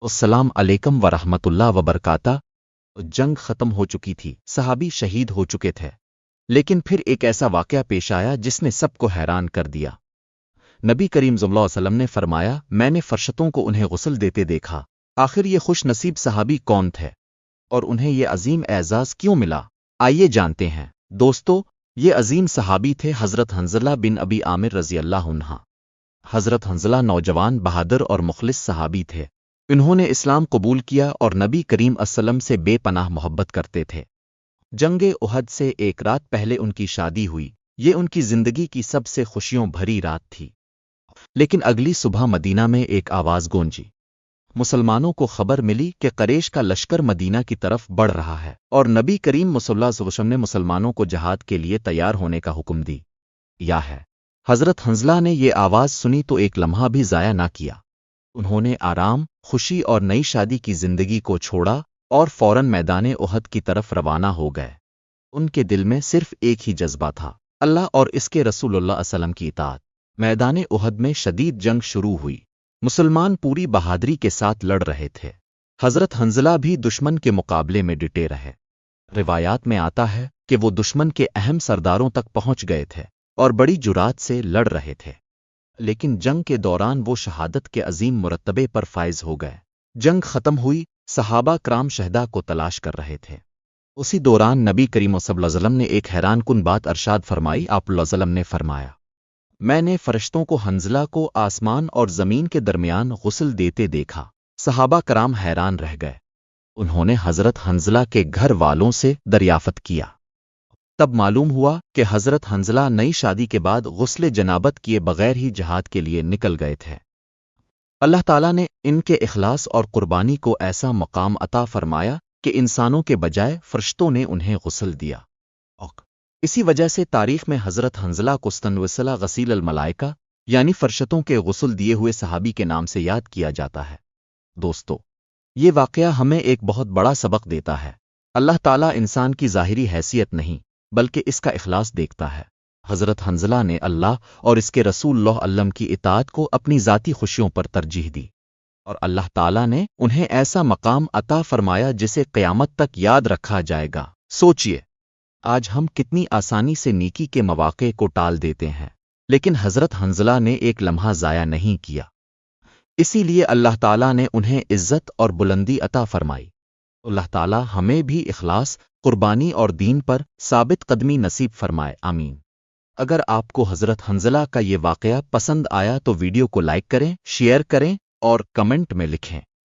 अस्सलाम अलैकुम वरहमतुल्लाह वबरकाता। जंग खत्म हो चुकी थी, सहाबी शहीद हो चुके थे, लेकिन फिर एक ऐसा वाकया पेश आया जिसने सबको हैरान कर दिया। नबी करीम सल्लल्लाहु अलैहि वसल्लम ने फरमाया, मैंने फरिश्तों को उन्हें गुस्ल देते देखा। आखिर ये खुश नसीब सहाबी कौन थे और उन्हें ये अजीम एजाज क्यों मिला? आइए जानते हैं। दोस्तों, ये अजीम सहाबी थे हज़रत हंज़ला बिन अबी आमिर रज़ी अल्लाह अन्हा। हज़रत हंज़ला नौजवान, बहादुर और मुखलिस सहाबी थे। इन्होंने इस्लाम कबूल किया और नबी करीम अस्सलाम से बेपनाह मोहब्बत करते थे। जंगे उहद से एक रात पहले उनकी शादी हुई। ये उनकी जिंदगी की सबसे खुशियों भरी रात थी। लेकिन अगली सुबह मदीना में एक आवाज़ गूंजी। मुसलमानों को खबर मिली कि कुरैश का लश्कर मदीना की तरफ बढ़ रहा है और नबी करीम सल्लल्लाहु अलैहि वसल्लम ने मुसलमानों को जहाद के लिए तैयार होने का हुक्म दी या है। हज़रत हंज़ला ने ये आवाज़ सुनी तो एक लम्हा भी ज़ाया ना किया। उन्होंने आराम, खुशी और नई शादी की जिंदगी को छोड़ा और फौरन मैदान उहद की तरफ रवाना हो गए। उनके दिल में सिर्फ एक ही जज्बा था, अल्लाह और इसके रसूल सल्लल्लाहु अलैहि वसल्लम की इताअत। मैदान उहद में शदीद जंग शुरू हुई। मुसलमान पूरी बहादुरी के साथ लड़ रहे थे। हज़रत हंज़ला भी दुश्मन के मुकाबले में डिटे रहे। रिवायात में आता है कि वो दुश्मन के अहम सरदारों तक पहुंच गए थे और बड़ी जुरात से लड़ रहे थे। लेकिन जंग के दौरान वो शहादत के अजीम मुरतबे पर फाइज हो गए। जंग खत्म हुई, सहाबा कराम शहदा को तलाश कर रहे थे। उसी दौरान नबी करीम सल्लल्लाहु अलैहि वसल्लम ने एक हैरान कुन बात अरशाद फरमाई। आप सल्लल्लाहु अलैहि वसल्लम ने फरमाया, मैंने फरिश्तों को हंज़ला को आसमान और ज़मीन के दरमियान गुस्ल देते देखा। सहाबा कराम हैरान रह गए। उन्होंने हज़रत हंज़ला के घर वालों से दरियाफ़त किया। तब मालूम हुआ कि हज़रत हंज़ला नई शादी के बाद गुस्ले जनाबत किए बगैर ही जहाद के लिए निकल गए थे। अल्लाह ताला ने इनके इखलास और कुर्बानी को ऐसा मकाम अता फरमाया कि इंसानों के बजाय फरिश्तों ने उन्हें गुस्ल दिया। इसी वजह से तारीख में हज़रत हंज़ला को स्तनवसला गसील अल मलाइका यानी फरिश्तों के गुस्ल दिए हुए सहाबी के नाम से याद किया जाता है। दोस्तों, ये वाक़या हमें एक बहुत बड़ा सबक देता है। अल्लाह ताला इंसान की ज़ाहिरी हैसियत नहीं बल्कि इसका इखलास देखता है। हज़रत हंज़ला ने अल्लाह और इसके रसूल सल्लल्लाहु अलैहि वसल्लम की इताअत को अपनी ज़ाती खुशियों पर तरजीह दी और अल्लाह ताला ने उन्हें ऐसा मकाम अता फरमाया जिसे क़यामत तक याद रखा जाएगा। सोचिए, आज हम कितनी आसानी से नेकी के मौक़े को टाल देते हैं, लेकिन हज़रत हंज़ला ने एक लम्हा ज़ाया नहीं किया। इसीलिए अल्लाह ताला ने उन्हें इज़्ज़त और बुलंदी अता फरमाई। अल्लाह ताला हमें भी इखलास, कुर्बानी और दीन पर साबित कदमी नसीब फरमाए, आमीन। अगर आपको हज़रत हंज़ला का ये वाक़या पसंद आया तो वीडियो को लाइक करें, शेयर करें और कमेंट में लिखें।